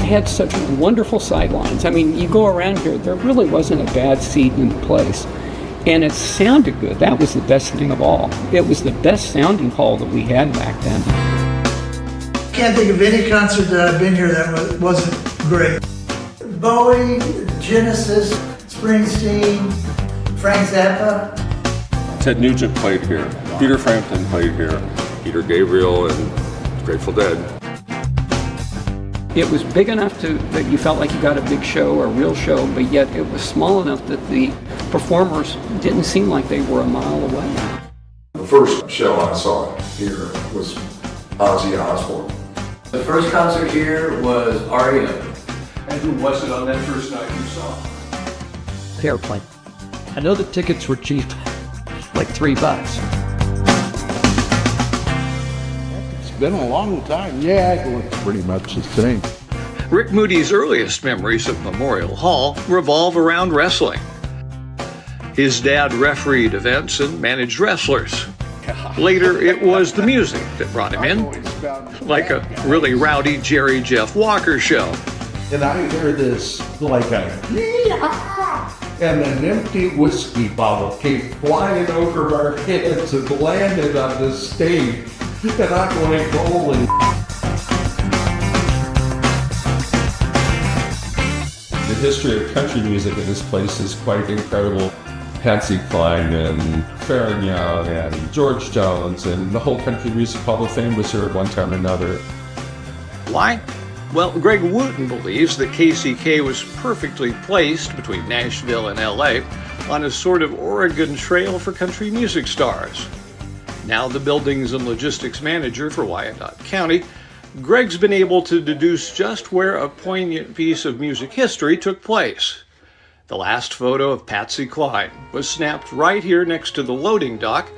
had such wonderful sidelines. I mean, you go around here, there really wasn't a bad seat in the place. And it sounded good. That was the best thing of all. It was the best sounding hall that we had back then. Can't think of any concert that I've been here that wasn't great. Bowie, Genesis, Springsteen, Frank Zappa. Ted Nugent played here. Peter Frampton played here. Peter Gabriel and Grateful Dead. It was big enough that you felt like you got a big show or a real show, but yet it was small enough that the performers didn't seem like they were a mile away. The first show I saw here was Ozzy Osbourne. The first concert here was REM. And who was it on that first night you saw? Airplane. I know the tickets were cheap, like $3. It's been a long time. Yeah, it looks pretty much the same. Rick Moody's earliest memories of Memorial Hall revolve around wrestling. His dad refereed events and managed wrestlers. Later, it was the music that brought him in, like a really rowdy Jerry Jeff Walker show. And I heard this like a yee-haw, and an empty whiskey bottle came flying over our heads and landed on the stage. And I'm going, holy. The history of country music in this place is quite incredible. Patsy Cline and Farron Young and George Jones and the whole Country Music Hall of Fame was here at one time or another. Why? Well, Greg Wooton believes that KCK was perfectly placed between Nashville and LA on a sort of Oregon Trail for country music stars. Now the buildings and logistics manager for Wyandotte County, Greg's been able to deduce just where a poignant piece of music history took place. The last photo of Patsy Cline was snapped right here next to the loading dock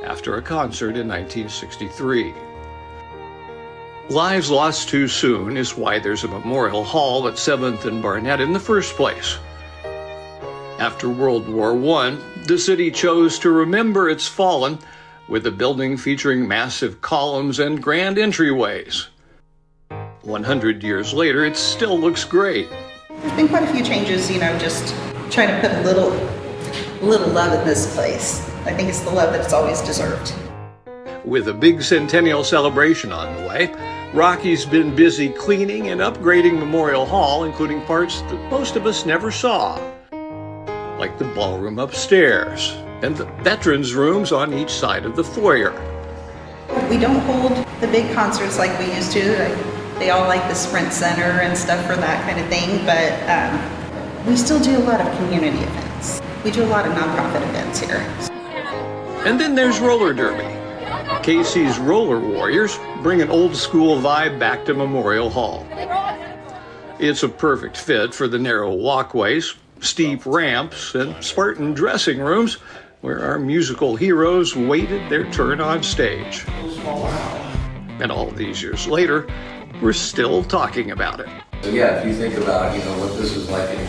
after a concert in 1963. Lives lost too soon is why there's a memorial hall at 7th and Barnett in the first place. After World War I, the city chose to remember its fallen with a building featuring massive columns and grand entryways. 100 years later, it still looks great. There's been quite a few changes, just trying to put a little love in this place. I think it's the love that it's always deserved. With a big centennial celebration on the way, Rocky's been busy cleaning and upgrading Memorial Hall, including parts that most of us never saw, like the ballroom upstairs and the veterans' rooms on each side of the foyer. We don't hold the big concerts like we used to. They all like the Sprint Center and stuff for that kind of thing, but we still do a lot of community events. We do a lot of nonprofit events here. And then there's roller derby. Casey's Roller Warriors bring an old school vibe back to Memorial Hall. It's a perfect fit for the narrow walkways, steep ramps, and Spartan dressing rooms where our musical heroes waited their turn on stage. And all these years later, we're still talking about it. So yeah, if you think about, what this was like in,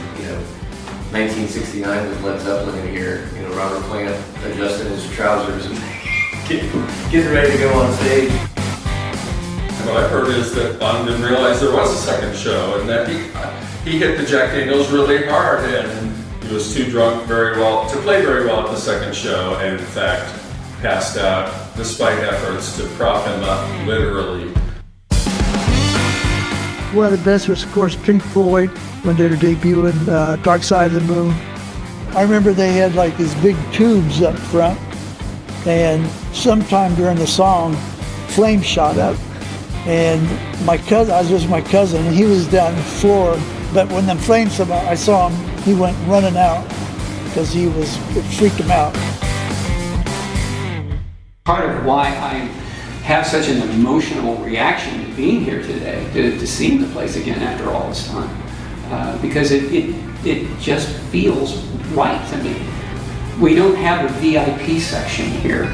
1969 with Led Zeppelin in here, Robert Plant adjusting his trousers and getting ready to go on stage. And what I've heard is that Bon didn't realize there was a second show and that he hit the Jack Daniels really hard and he was too drunk to play very well at the second show and in fact passed out despite efforts to prop him up literally. One of the best was, of course, Creek Follies when they were debuting Dark Side of the Moon. I remember they had like these big tubes up front, and sometime during the song, flames shot up. And I was with my cousin, and he was down the floor. But when the flames came out, I saw him, he went running out because it freaked him out. Part of why I have such an emotional reaction to being here today, to seeing the place again after all this time, because it just feels right to me. We don't have a VIP section here.